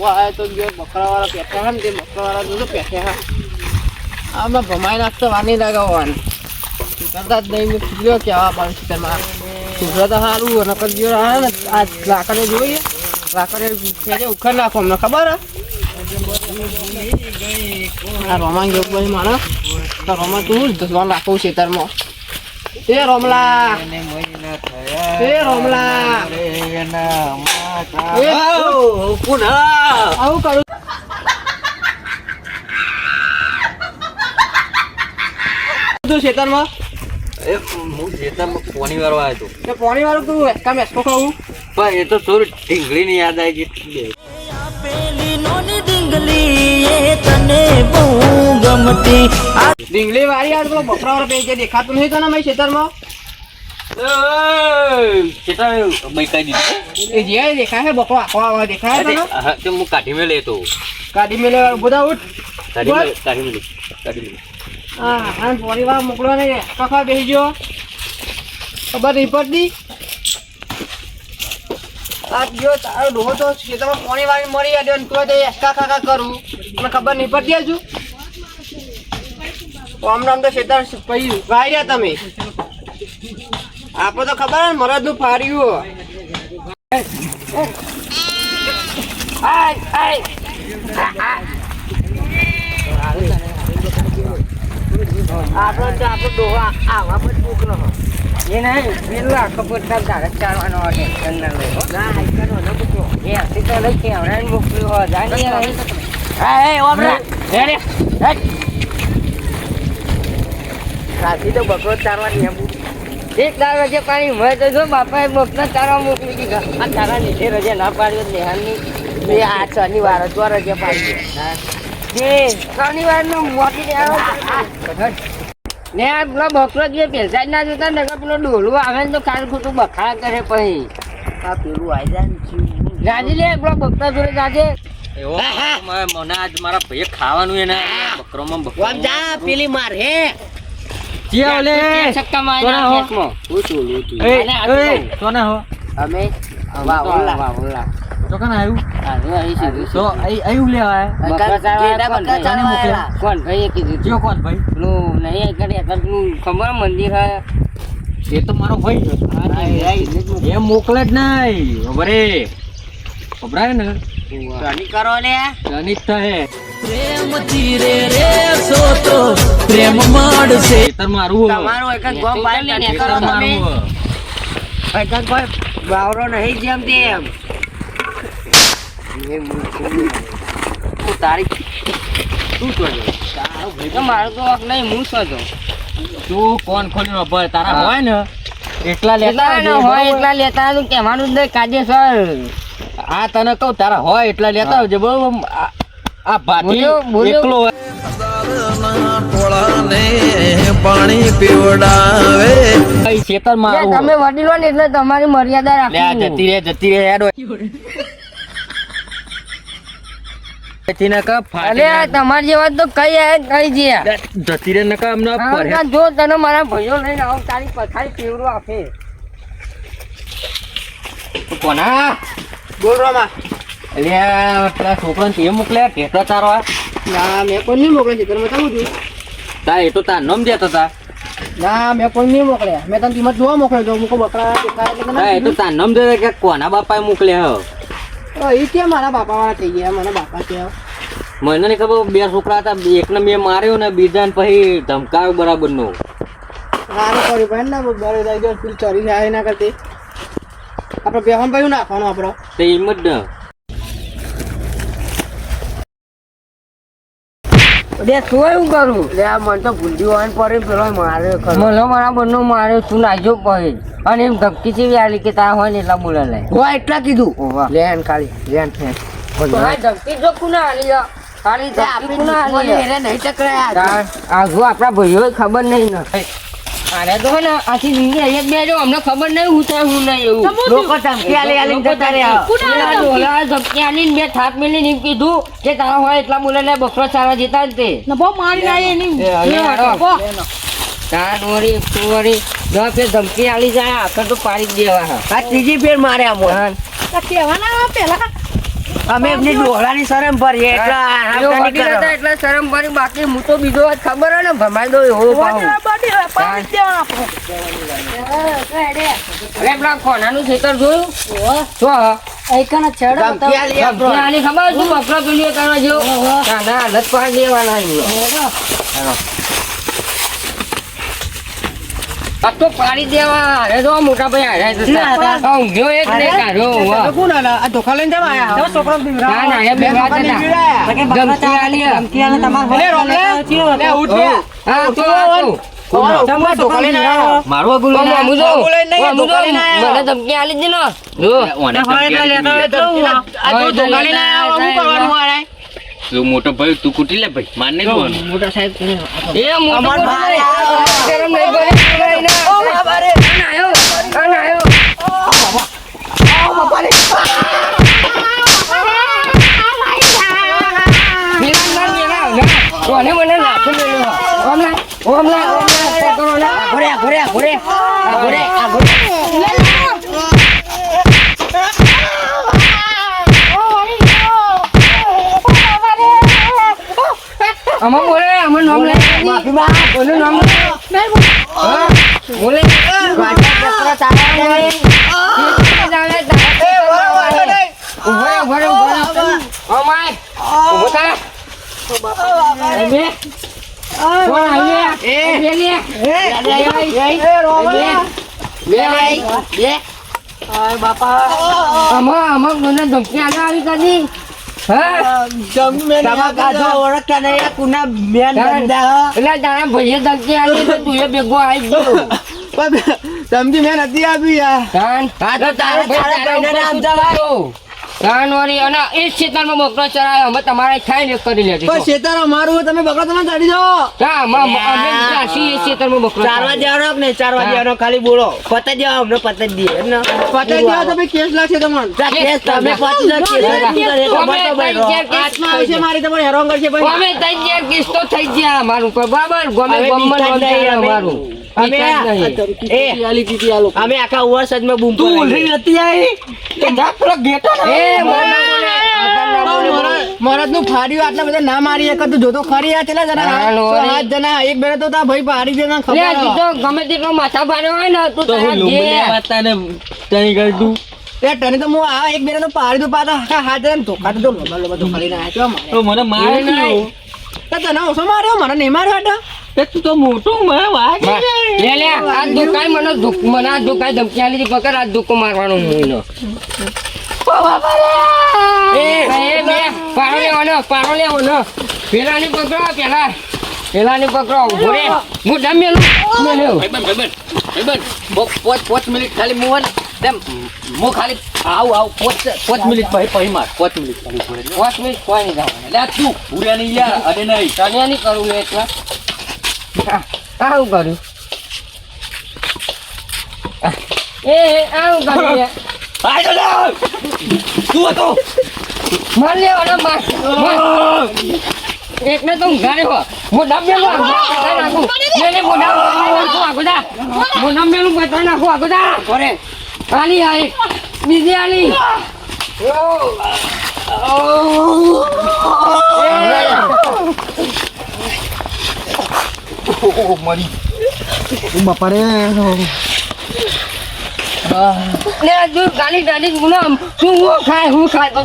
આવે તો જો બકરાવાળા પેઠા હે ને તે બકરાવાળા જોજો પેઠા હે આમાં ભમાઈ નાખતો વાની લગાવવાની કરતા જ નહીં મેં ખીલ્યો કેવા પણ શીતળમાં સુધરા તો સારું અને કદી આવે ને આ લાકડે જોઈએ લાકડે ઉખડ નાખો અમને ખબર હે આ રોમાન જોગભાઈ મારે તો રોમા તું જ ધોવા નાખું ખેતરમાં એ રોમલા આવું કરું ખેતરમાં હું ખેતરમાં પોણી વાળવા આવ્યો તો પોણી વાળું તું કામ એસકો ખાવું પણ એ તો થોડું ઢીંગલી ની યાદ આવી ગઈ ઢીંગલી વાળી યાર પેલો બકરા વાળો પૈકી દેખાતું નહીં તને મારી ખેતરમાં એ જે દેખાય છે બકરો આખો આવે દેખાય તને હું કાઢી મેલે તો કાઢી મેલે બધા ઉઠ કાઢી મેલે હા હા પોણી વાળો મોકલો ને કખા બેસી ગયો ખબર નહીં પડતી આ જો તારો ડોહો તો ખેતરમાં પોણી વાળી મરી આવ્યો ને તું એસકા ખાખા કરું મને ખબર નહીં પડતી હજુ આમ નામ તો ખેતર પછી વાઈ રહ્યા તમે આપણે તો ખબર ને મરદ નું ફાર્યું આપણો ડોહો આવા પણ મૂક નો એ નહીં પેલું આખો પોતા ધારક ચાલવાનો ટેન્શન ના લે ના આઈકનો ન પૂછો એ હસી તો લઈ કેવડાને મોકલ્યું હો જાની હા એ ઓબરા રેડે સાથી તો બકરો ચારવાની એમ એક દાર રજે પાણી હોય તો જો બાપાએ બકરા ચારવા મોકલી દીધા આ તારા નીચે રજે ના પાડ્યો નેહાની બે આ શનિવાર તો રજે પાડી જે શનિવાર નો મોટી ને આ પેલો બકરો જે પેલસાઈ ના જોતા ને પેલો ડોલું આવે ને તો કાલ ખોટું બખા કરે પછી આ પેલું આવી જાય ને રાજી લે પેલો બકરા જોડે જાજે મને આજ મારા ભાઈ ખાવાનું એને બકરોમાં બકરો જા પેલી માર હે છક્કા મારી અમે વાવલા તો કને આવ્યું તો આવ્યું લેવા કોણ ભાઈ કીધું જો કોણ ભાઈ પેલું નહીં કરે પેલું ખબર મંદિર હે એ તો મારો ભાઈ એ મોકલે જ નહીં બરે ખબરાય ને શનિ કરો લે શનિ હે પ્રેમથી રે સોતો પ્રેમ મળશે મારું તમારું એક જ ગોમ બાર ને કરો તમે એક જ કોઈ બાવરો નહીં જેમ તેમ તારી તું સોજો તારો ભાઈ તો મારો તો હક નહીં હું સોજો તું કોણ ખોલ્યો ભાઈ તારા હોય ને એટલા લેતા હોય એટલા લેતા તું કહેવાનું જ નહીં કાયદેસર આ તને કહું તારા હોય એટલા લેતા આવજે બહુ આ ભાટી એકલો ટોળાને પાણી પીવડાવે ખેતર મારું તમે વડીલો ને એટલે તમારી મર્યાદા રાખો જતી રે હેડો તમારી જેવા તો કઈ છે જતી રે નકા અમને જો તને મારા ભાઈઓ લઈને આવ તારી પથારી પીવડું આપે કોના બોલ રોમા પેલા છોકરાને તે મોકલ્યા ટેટો તારો ના મેં કોઈ નહીં મોકલે છે તમે બતાવું છું તા એ તો તાર નામ દેતો તા ના મેં કોઈ નહીં મોકલ્યા મેં તને કિંમત જોવા મોકલ્યો તો મૂકો બકરા એ તો તાર નામ દે કે કોના બાપાએ મોકલ્યા એ કેમ મારા બાપા વાળા થઈ ગયા મને બાપા કહેવા મને નહીં ખબર બે છોકરા હતા એકને મેં માર્યો ને બીજાને પછી ધમકાવ્યો બરાબર નો સારું કરી ભાઈ ને બરે રહી ગયો પેલી ચોરી જાય ના કરતી આપણે બેહન ભાઈ નાખવાનો આપણો તે એમ જ ને શું એવું કરું લે મને તો ભૂંડી હોય ને પડે પેલો માર્યો મને મારા બંને માર્યો તું નાજો પછી અને એમ ધમકી જેવી આલી કે તારા હોય ને એટલા બોલે લે હોય એટલા કીધું લેન ખાલી લેન ધમકી જો કુના આલી જા ખાલી ધમકી કુના આલી રે નહીં ટકરાયા આ જો આપણા ભાઈઓ ખબર નહીં ને અરે તો ને આથી નીંગે એક બે જો અમને ખબર નહીં હું થાય હું નહીં એવું લોકો ધમકી આલી જતા રહ્યા ધમકી આલીને બે થાપ મેલી એમ કીધું કે તારા હોય એટલા બોલે લે બકરો ચારવા જતા જ તે બહુ મારી લાય એની ધમકી આલી જાય આખર તો પાડી દેવા આ ત્રીજી ફેર મારે આમ કહેવાના પેલા અમે એમની ડોહલાની શરમ ભરી એટલે એટલે શરમ ભરી બાકી હું તો બીજો વાત ખબર હે ને ભમાઈ દો એવો પાઉં અરે પેલા કોનાનું ખેતર જોયું શું એકના છેડો તો આની ખબર શું બકરો પીલીઓ કરવા જેવો ના હાલત પાડ દેવાના આ તો પાડી દેવા અરે જો મોટા ભાઈ હારે ઊંઘ્યો એક ને કાઢ્યો ધોખા લઈને જવા આયા છોકરો ના ના એ બે વાત ધમકી આલી હા તો મારું અગુલ મને ધમકી આલી જ ને જો તું મોટો ભાઈ તું કુટી લે ભાઈ માર નહીં જોવાનું મોટા સાહેબ એ મોટો શરમ નહીં કરે મને મને નાખી દેલો ઓમલા ઓમલા ઓમલા કરો ના ઘોરે ઘોરે ઘોરે ઘોરે ઘોરે અમાર બોલે અમાર નામ લે માફી માં બોલે નામ બોલે વાટા કપરા તારા લે જાવે ઉભરે ઉભરે ઉભરે ઓ માય ઉભો થા બે કોણ આવ્યા એ બે લે એ રોવા બે આ બાપા અમાર મને ધમકી આવી કદી તમારે ખાઈ લે કરી લેજો ખેતર અમારું તમે બકરો તમે ચડી જાઓ ચારવા દેવાનો ને ચારવા દેવાનો ખાલી બોલો પતા દેવા અમને પતા જ દે પતાઈ જાઓ તમે કેસ લાગશે તમને તમે આત્મા આવશે મારી તમારે હેરાન કરશે ભાઈ અમે તૈયાર કિસ તો થઈ ગયા મારું બરાબર ગમે મારું અમે આખા વર્ષ માં બૂમ તું નથી આવી મરદ નું ફાડ્યું આટલા બધા ના મારી એક તું જોતો ખરી આ ચેલા જણા 7 જણા એક બેરે તો તા ભાઈ પાડી દેના ખબર ગમે તેટલો માથા પાડ્યો હોય ને તું તને તો હું આ એક બેરે તો પાડી દઉં પાછા હાથ જણા ધોખા તો લોબા ધોખા લઈને આવ્યો તો મને મારે નહીં તને ઓછો માર્યો મને નહીં માર્યો આટા તું તો મોટું મને વાગે લે લે આ દુકાઈ મને આ દુકાઈ ધમકી આલી પકડ આ દુકો મારવાનો હું પાડો લેવાનો પેલાની પકડો પેલાની પકડો ઉભો રે હું ડમેલું પાંચ મિનિટ ખાલી મુવન તેમ મો ખાલી આવ 5 મિનિટ પછી માર 5 મિનિટ ખાલી 5 મિનિટ કોઈ નહીં જવાનું લે તું પૂરા નહીં યાર અરે નહીં તને નહીં કરું લે એટલા આવું કર્યું આવું કર્યું આઈ તો તું હતો માર લેવાનો માર એકને તો ઘરે હો મોઢા મેલું નાખું મેલે મોઢા આગોદા મોઢા મેલું બતા નાખું આગોદા ઘરે આલી આ એક બીજી આલી બાપા રે લે જો ગાલી ગાલી ગુનામ તું હું ખાય તું ખાય